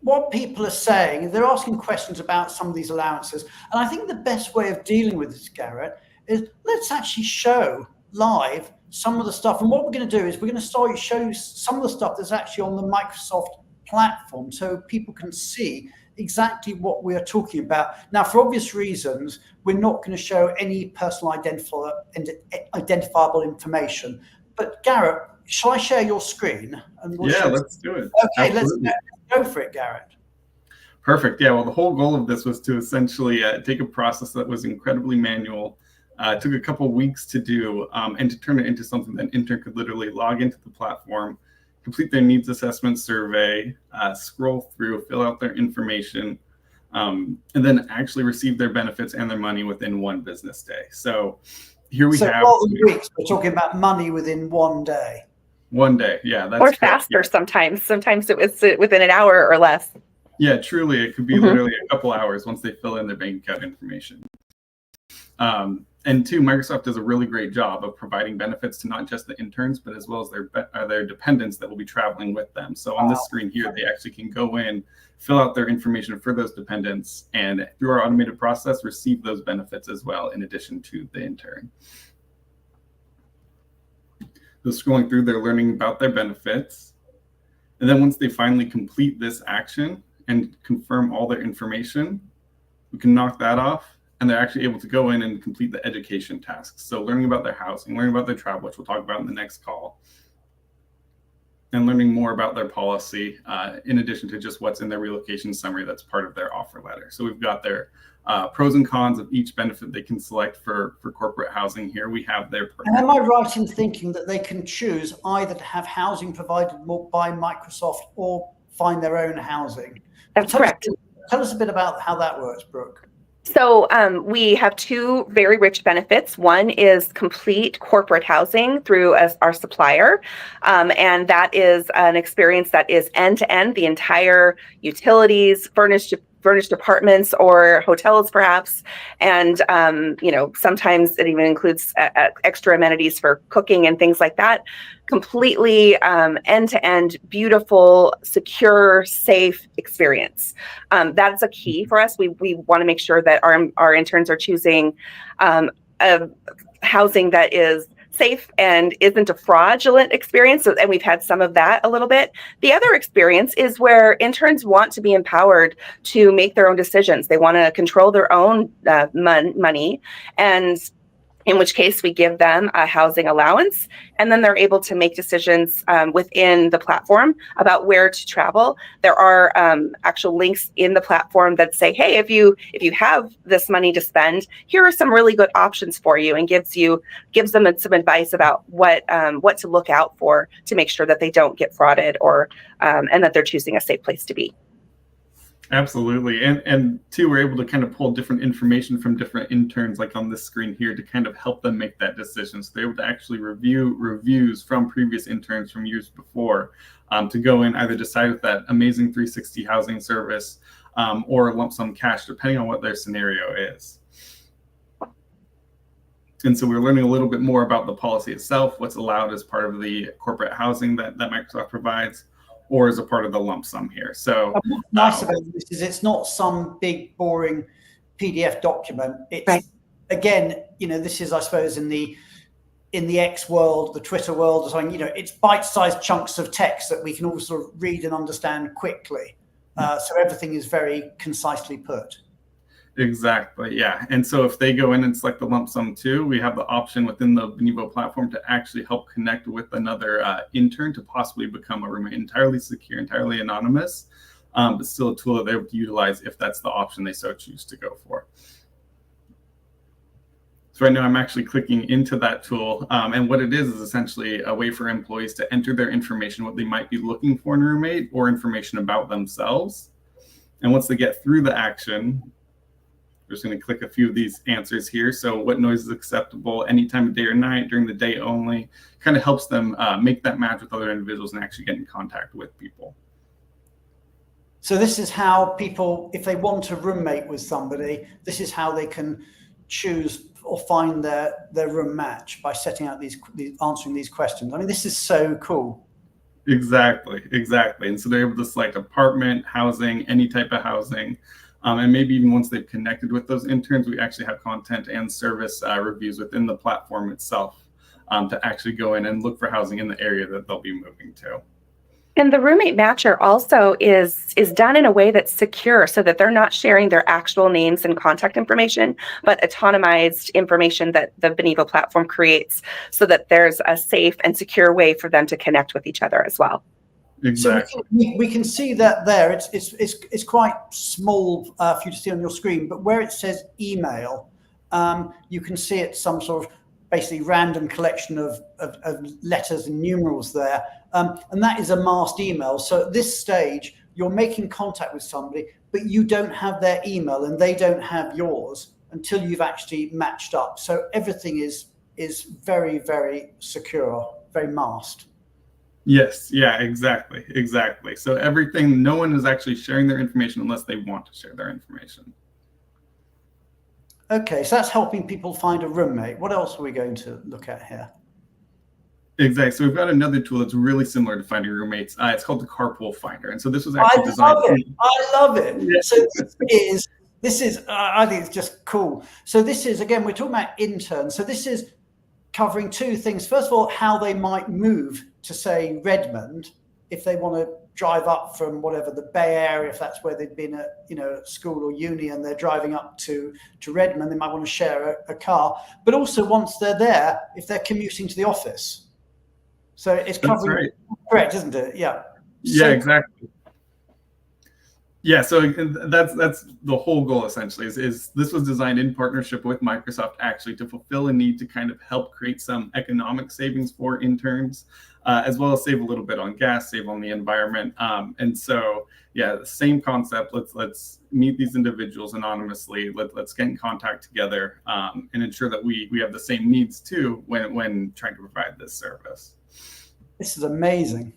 what people are saying, they're asking questions about some of these allowances. And I think the best way of dealing with this, Garrett, is let's actually show live some of the stuff. And what we're going to do is we're going to show you some of the stuff that's actually on the Microsoft platform, so people can see exactly what we're talking about. Now, for obvious reasons, we're not going to show any personal identifiable information. But Garrett, shall I share your screen? And let's do it. Okay, let's go for it, Garrett. Perfect. Yeah, well, the whole goal of this was to essentially take a process that was incredibly manual, took a couple weeks to do, and to turn it into something that an intern could literally log into the platform complete their needs assessment survey, scroll through, fill out their information, and then actually receive their benefits and their money within 1 business day. So here we have rather than weeks, we're talking about money within 1 day. 1 day, yeah, that's or correct. faster sometimes. Sometimes it was within an hour or less. Yeah, truly, it could be literally a couple hours once they fill in their bank account information. And 2, Microsoft does a really great job of providing benefits to not just the interns, but as well as their dependents that will be traveling with them. So on this screen here, they actually can go in, fill out their information for those dependents, and through our automated process, receive those benefits as well, in addition to the intern. So scrolling through, they're learning about their benefits. And then once they finally complete this action and confirm all their information, we can knock that off. And they're actually able to go in and complete the education tasks. So learning about their housing, learning about their travel, which we'll talk about in the next call, and learning more about their policy, in addition to just what's in their relocation summary that's part of their offer letter. So we've got their pros and cons of each benefit they can select for corporate housing here. We have their... And am I right in thinking that they can choose either to have housing provided by Microsoft or find their own housing? That's correct. Tell us a bit about how that works, Brooke. So we have 2 very rich benefits. One is complete corporate housing through our supplier. And that is an experience that is end-to-end, the entire utilities, furnished apartments or hotels perhaps. And, sometimes it even includes extra amenities for cooking and things like that. Completely end-to-end, beautiful, secure, safe experience. That's a key for us. We want to make sure that our interns are choosing a housing that is safe and isn't a fraudulent experience. And we've had some of that a little bit. The other experience is where interns want to be empowered to make their own decisions. They want to control their own money, and in which case we give them a housing allowance, and then they're able to make decisions within the platform about where to travel. There are actual links in the platform that say, hey, if you have this money to spend, here are some really good options for you, and gives them some advice about what to look out for to make sure that they don't get frauded or and that they're choosing a safe place to be. Absolutely. And 2, we're able to kind of pull different information from different interns, like on this screen here, to kind of help them make that decision. So they're able to actually review reviews from previous interns from years before, to go in, either decide with that amazing 360 housing service or lump sum cash, depending on what their scenario is. And so we're learning a little bit more about the policy itself, what's allowed as part of the corporate housing that Microsoft provides, or as a part of the lump sum here. So what's nice about this is it's not some big boring PDF document. It's right. Again, this is, I suppose, in the X world, the Twitter world, or something. It's bite-sized chunks of text that we can all sort of read and understand quickly. So everything is very concisely put. Exactly, yeah. And so if they go in and select the lump sum 2, we have the option within the Benevo platform to actually help connect with another intern to possibly become a roommate, entirely secure, entirely anonymous, but still a tool that they're able to utilize if that's the option they so choose to go for. So right now I'm actually clicking into that tool, and what it is essentially a way for employees to enter their information, what they might be looking for in a roommate, or information about themselves. And once they get through the action, we're just going to click a few of these answers here. So what noise is acceptable, any time of day or night, during the day only, kind of helps them make that match with other individuals and actually get in contact with people. So this is how people, if they want to roommate with somebody, this is how they can choose or find their room match, by setting out answering these questions. I mean, this is so cool. Exactly. And so they're able to select apartment, housing, any type of housing. And maybe even once they've connected with those interns, we actually have content and service reviews within the platform itself to actually go in and look for housing in the area that they'll be moving to. And the roommate matcher also is done in a way that's secure, so that they're not sharing their actual names and contact information, but autonomized information that the Benevo platform creates, so that there's a safe and secure way for them to connect with each other as well. Exactly. So we can see that there. It's quite small for you to see on your screen, but where it says email, you can see it's some sort of basically random collection of letters and numerals there. And that is a masked email. So at this stage, you're making contact with somebody, but you don't have their email and they don't have yours until you've actually matched up. So everything is very, very secure, very masked. Yes, yeah, exactly. So everything, no one is actually sharing their information unless they want to share their information. Okay, so that's helping people find a roommate. What else are we going to look at here? Exactly. So we've got another tool that's really similar to finding roommates. It's called the Carpool Finder. And so this was actually designed. I love it. Yeah. So this is I think it's just cool. So this is, again, we're talking about interns. So this is covering two things. First of all, how they might move to, say, Redmond, if they want to drive up from whatever, the Bay Area, if that's where they've been at, school or uni, and they're driving up to Redmond, they might want to share a car. But also once they're there, if they're commuting to the office. So it's covering, correct, isn't it? Yeah. Yeah, exactly. Yeah, so that's the whole goal essentially is this was designed in partnership with Microsoft actually to fulfill a need to kind of help create some economic savings for interns, as well as save a little bit on gas, save on the environment. And so, yeah, the same concept. Let's meet these individuals anonymously. Let's get in contact together and ensure that we have the same needs too when trying to provide this service. This is amazing.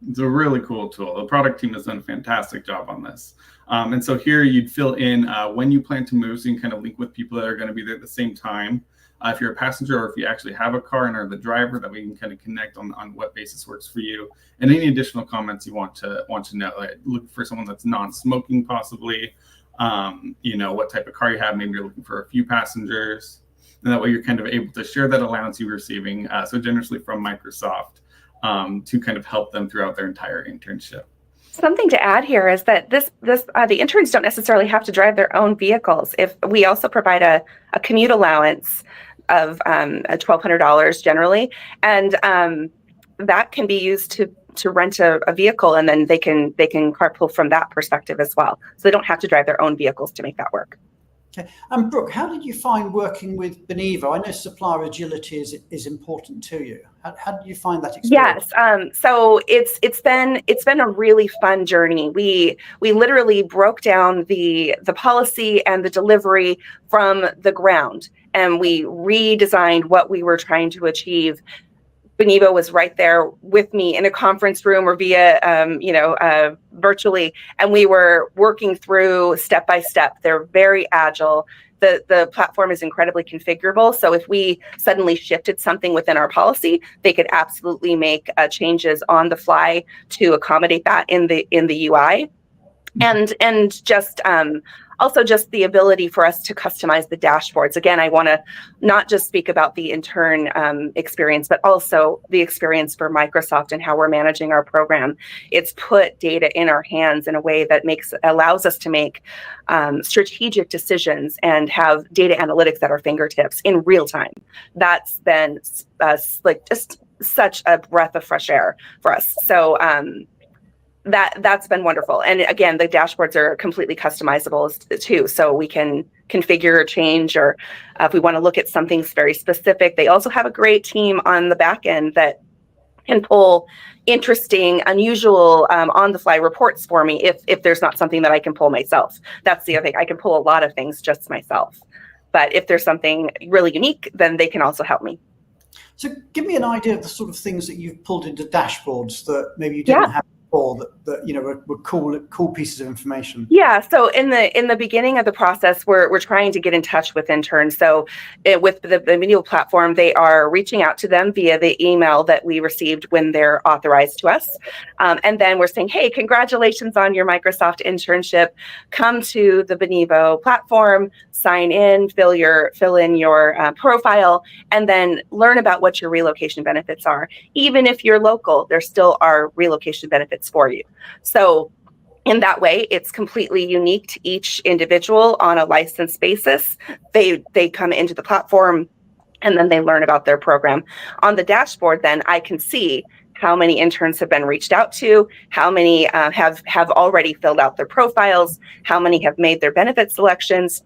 It's a really cool tool. The product team has done a fantastic job on this. And so here you'd fill in when you plan to move, so you can kind of link with people that are going to be there at the same time. If you're a passenger or if you actually have a car and are the driver, that we can kind of connect on what basis works for you. And any additional comments you want to know, like look for someone that's non-smoking possibly, what type of car you have. Maybe you're looking for a few passengers. And that way you're kind of able to share that allowance you're receiving so generously from Microsoft. To kind of help them throughout their entire internship. Something to add here is that the interns don't necessarily have to drive their own vehicles. If we also provide a commute allowance of $1,200 generally, and that can be used to rent a vehicle, and then they can carpool from that perspective as well. So they don't have to drive their own vehicles to make that work. Okay. And Brooke, how did you find working with Benevo? I know supplier agility is important to you. How did you find that experience? Yes. So it's been a really fun journey. We literally broke down the policy and the delivery from the ground, and we redesigned what we were trying to achieve. Benevo was right there with me in a conference room or via, virtually, and we were working through step by step. They're very agile. The platform is incredibly configurable. So if we suddenly shifted something within our policy, they could absolutely make changes on the fly to accommodate that in the UI, and just also just the ability for us to customize the dashboards. Again, I want to not just speak about the intern experience, but also the experience for Microsoft and how we're managing our program. It's put data in our hands in a way that allows us to make strategic decisions and have data analytics at our fingertips in real time. That's been just such a breath of fresh air for us. So that's been wonderful. And again, the dashboards are completely customizable too. So we can configure or change, or if we want to look at something very specific. They also have a great team on the back end that can pull interesting, unusual, on the fly reports for me if there's not something that I can pull myself. That's the other thing. I can pull a lot of things just myself. But if there's something really unique, then they can also help me. So give me an idea of the sort of things that you've pulled into dashboards that maybe you didn't have that were cool pieces of information. Yeah. So in the beginning of the process, we're trying to get in touch with interns. So with the Benevo platform, they are reaching out to them via the email that we received when they're authorized to us, and then we're saying, "Hey, congratulations on your Microsoft internship. Come to the Benevo platform, sign in, fill in your profile, and then learn about what your relocation benefits are. Even if you're local, there still are relocation benefits for you." So in that way, it's completely unique to each individual on a licensed basis. They come into the platform and then they learn about their program. On the dashboard, then I can see how many interns have been reached out to, how many have already filled out their profiles, how many have made their benefit selections,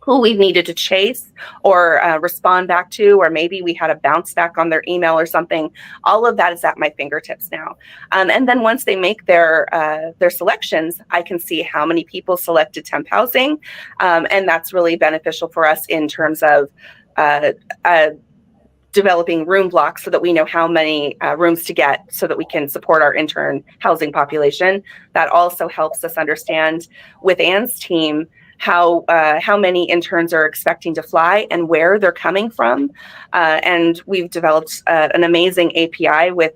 who we needed to chase or respond back to, or maybe we had a bounce back on their email or something. All of that is at my fingertips now. And then once they make their selections, I can see how many people selected temp housing. And that's really beneficial for us in terms of developing room blocks so that we know how many rooms to get so that we can support our intern housing population. That also helps us understand with Anne's team how many interns are expecting to fly and where they're coming from. And we've developed an amazing API with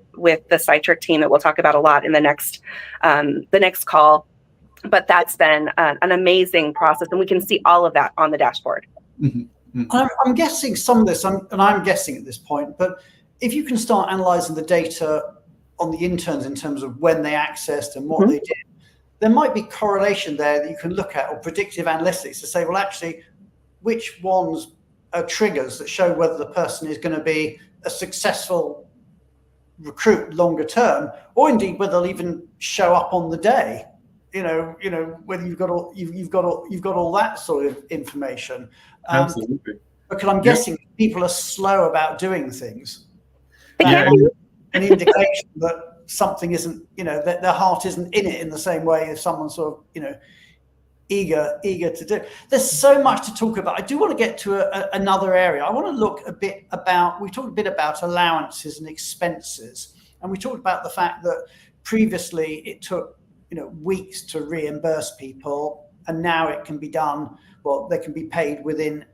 the Cytric team that we'll talk about a lot in the next call. But that's been an amazing process, and we can see all of that on the dashboard. Mm-hmm. I'm guessing some of this, and I'm guessing at this point, but if you can start analyzing the data on the interns in terms of when they accessed and what they did, there might be correlation there that you can look at, or predictive analytics to say, well, actually, which ones are triggers that show whether the person is going to be a successful recruit longer term, or indeed whether they'll even show up on the day. You know whether you've got all that sort of information. Absolutely. Because I'm guessing people are slow about doing things. Yeah. An indication that something isn't, that their heart isn't in it in the same way as someone's sort of, eager to do. There's so much to talk about. I do want to get to another area. I want to look we talked a bit about allowances and expenses, and we talked about the fact that previously it took, weeks to reimburse people, and now it can be done. Well, they can be paid within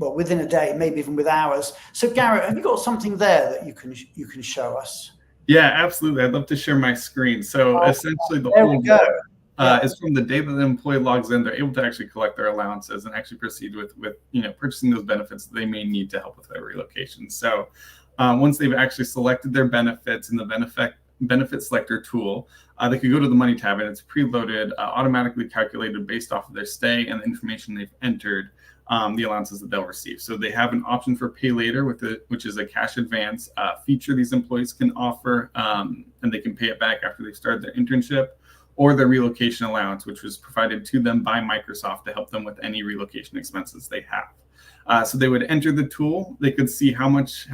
a day, maybe even with hours. So Garrett, have you got something there that you can show us? Yeah, absolutely. I'd love to share my screen. So essentially the whole is from the day that the employee logs in, they're able to actually collect their allowances and actually proceed with purchasing those benefits that they may need to help with their relocation. So once they've actually selected their benefits in the benefit selector tool, they could go to the money tab, and it's preloaded, automatically calculated based off of their stay and the information they've entered, the allowances that they'll receive. So they have an option for pay later, which is a cash advance feature these employees can offer, and they can pay it back after they've started their internship, or their relocation allowance, which was provided to them by Microsoft to help them with any relocation expenses they have. So they would enter the tool, they could see how much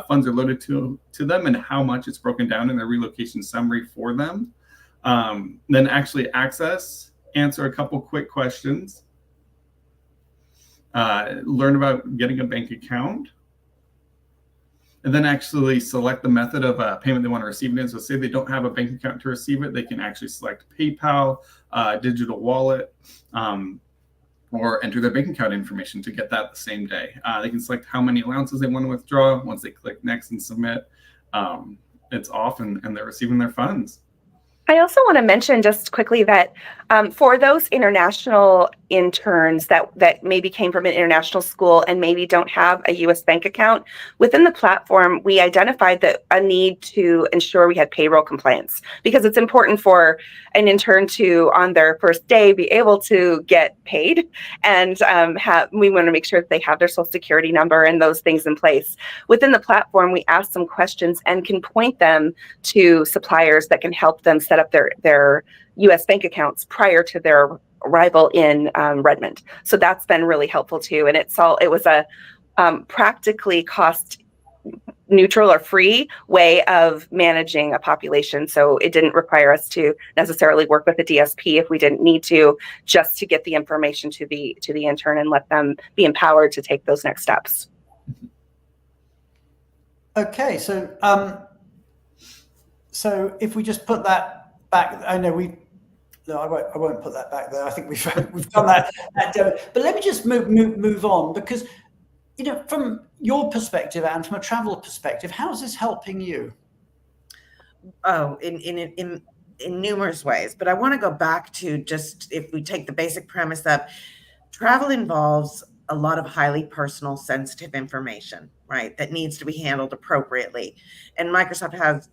funds are loaded to them and how much it's broken down in their relocation summary for them. Then actually answer a couple quick questions, learn about getting a bank account, and then actually select the method of payment they want to receive it in. So say they don't have a bank account to receive it, they can actually select PayPal, digital wallet, or enter their bank account information to get that the same day. They can select how many allowances they want to withdraw. Once they click next and submit, it's off and they're receiving their funds. I also want to mention just quickly that for those international interns that maybe came from an international school and maybe don't have a U.S. bank account, within the platform, we identified that a need to ensure we had payroll compliance, because it's important for an intern to, on their first day, be able to get paid, and we want to make sure that they have their social security number and those things in place. Within the platform, we ask some questions and can point them to suppliers that can help them set up their U.S. bank accounts prior to their arrival in Redmond. So that's been really helpful too. And it was a practically cost neutral or free way of managing a population. So it didn't require us to necessarily work with a DSP if we didn't need to, just to get the information to the intern and let them be empowered to take those next steps. Okay, so if we just put that back, I won't put that back there. I think we've done that demo. But let me just move on, because from your perspective and from a travel perspective, how is this helping you? Oh, in numerous ways. But I want to go back to, just if we take the basic premise of travel involves a lot of highly personal, sensitive information, right, that needs to be handled appropriately. And Microsoft has,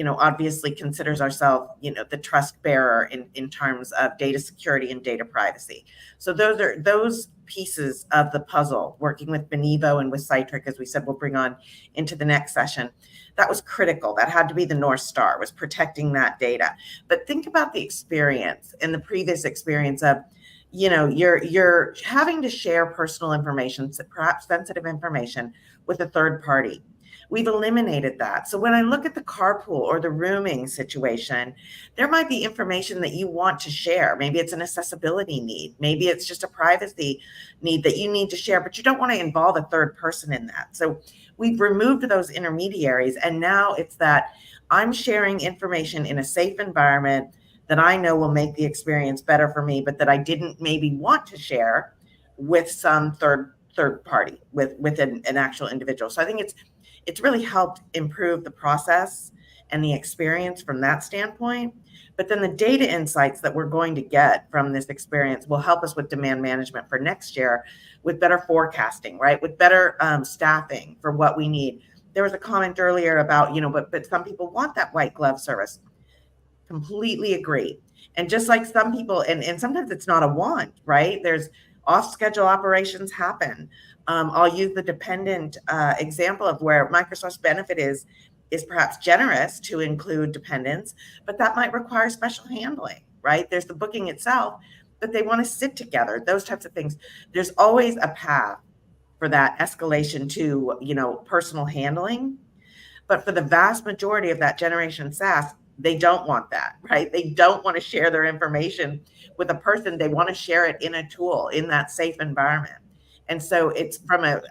obviously considers ourselves, the trust bearer in terms of data security and data privacy. So those pieces of the puzzle, working with Benevo and with Cytric, as we said, we'll bring on into the next session. That was critical. That had to be the North Star, was protecting that data. But think about the experience and the previous experience of, you know, you're having to share personal information, perhaps sensitive information, with a third party. We've eliminated that. So when I look at the carpool or the rooming situation, there might be information that you want to share. Maybe it's an accessibility need. Maybe it's just a privacy need that you need to share, but you don't want to involve a third person in that. So we've removed those intermediaries. And now it's that I'm sharing information in a safe environment that I know will make the experience better for me, but that I didn't maybe want to share with some third party, with an actual individual. So I think it's really helped improve the process and the experience from that standpoint. But then the data insights that we're going to get from this experience will help us with demand management for next year, with better forecasting, right? With better staffing for what we need. There was a comment earlier about, you know, but some people want that white glove service. Completely agree. And just like some people, and sometimes it's not a want, right? There's off-schedule operations happen. I'll use the dependent example of where Microsoft's benefit is perhaps generous to include dependents, but that might require special handling, right? There's the booking itself, but they want to sit together, those types of things. There's always a path for that escalation to, you know, personal handling. But for the vast majority of that generation SaaS, they don't want that, right? They don't want to share their information with a person. They want to share it in a tool, in that safe environment. And so it's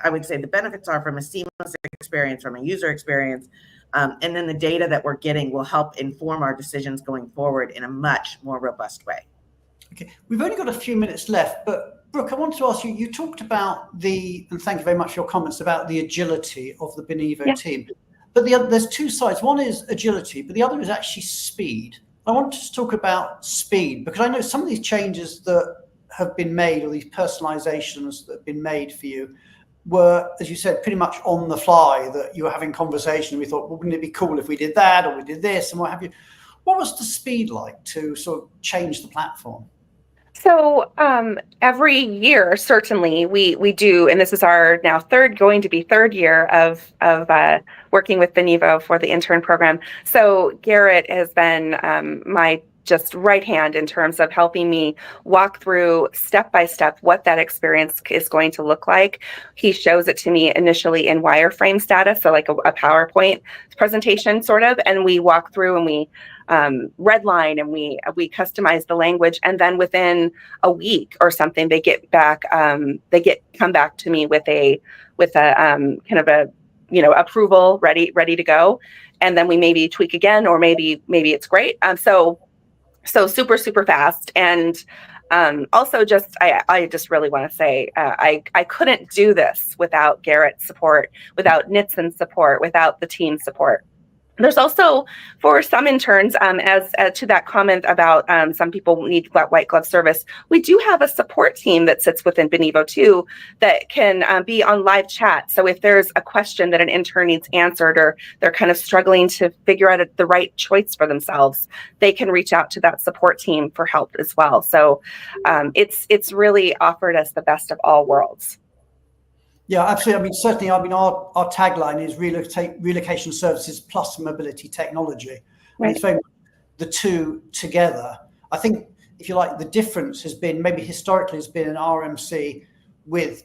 I would say the benefits are from a seamless experience, from a user experience. And then the data that we're getting will help inform our decisions going forward in a much more robust way. Okay, we've only got a few minutes left, but Brooke, I want to ask you, you talked about and thank you very much for your comments about the agility of the Benevo team. But there's two sides. One is agility, but the other is actually speed. I want to talk about speed because I know some of these changes that have been made, or these personalizations that have been made for you, were, as you said, pretty much on the fly, that you were having conversation. We thought, well, wouldn't it be cool if we did that, or we did this, and what have you? What was the speed like to sort of change the platform? So every year, certainly, we do, and this is our now going to be third year of working with Benevo for the intern program. So Garrett has been my just right hand in terms of helping me walk through step by step what that experience is going to look like. He shows it to me initially in wireframe status, so like a PowerPoint presentation sort of, and we walk through and we redline and we customize the language, and then within a week or something they come back to me with a kind of a, you know, approval ready to go, and then we maybe tweak again, or maybe it's great. So super fast. And also just I just really want to say I couldn't do this without Garrett's support, without Nitsan's support, without the team support. There's also, for some interns, as to that comment about some people need white glove service, we do have a support team that sits within Benevo too that can be on live chat. So if there's a question that an intern needs answered, or they're kind of struggling to figure out the right choice for themselves, they can reach out to that support team for help as well. So it's really offered us the best of all worlds. Yeah, absolutely. I mean, certainly, our tagline is relocation services plus mobility technology. Right. And it's very much the two together. I think, if you like, the difference has been, maybe historically, has been an RMC with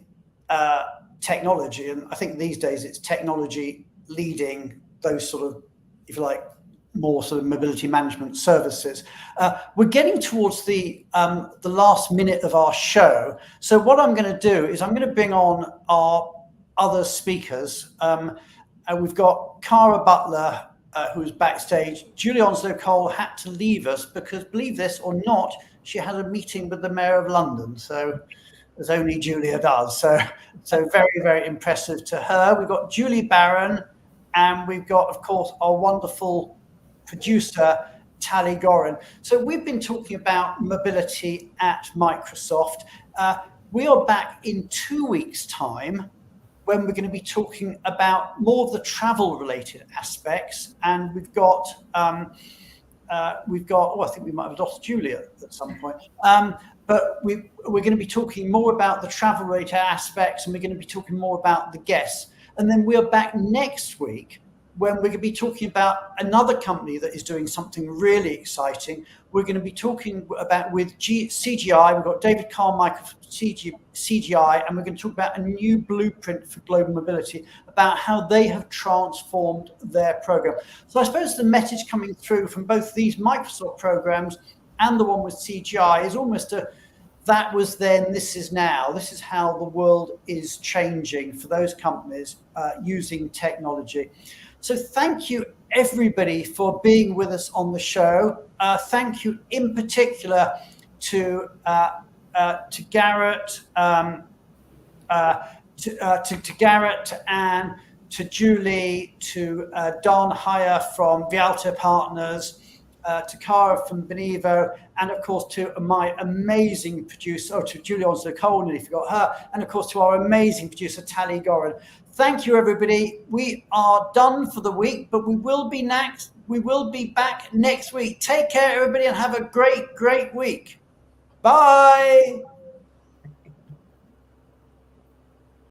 technology. And I think these days it's technology leading those sort of, if you like, more sort of mobility management services. We're getting towards the last minute of our show. So what I'm going to do is I'm going to bring on our other speakers. And we've got Cara Butler, who's backstage. Julie Onslow-Cole had to leave us because, believe this or not, she had a meeting with the Mayor of London. So as only Julia does. So very, very impressive to her. We've got Julie Barron, and we've got, of course, our wonderful producer, Tali Gorin. So we've been talking about mobility at Microsoft. We are back in 2 weeks' time when we're going to be talking about more of the travel-related aspects. And we've got, I think we might have lost Julia at some point. But we're going to be talking more about the travel-related aspects, and we're going to be talking more about the guests. And then we're back next week when we're going to be talking about another company that is doing something really exciting. We're going to be talking about with CGI. We've got David Carmichael from CGI, and we're going to talk about a new blueprint for global mobility, about how they have transformed their program. So I suppose the message coming through from both these Microsoft programs and the one with CGI is almost that was then, this is now. This is how the world is changing for those companies using technology. So thank you, everybody, for being with us on the show. Thank you in particular to Garrett, to Garrett and to Julie, to Don Heyer from Vialto Partners, to Cara from Benevo, and of course to my amazing producer, to Julie Onslow-Cole, nearly forgot her, and of course to our amazing producer, Tali Goran. Thank you, everybody. We are done for the week, but we will be back next week. Take care, everybody, and have a great, great week. Bye.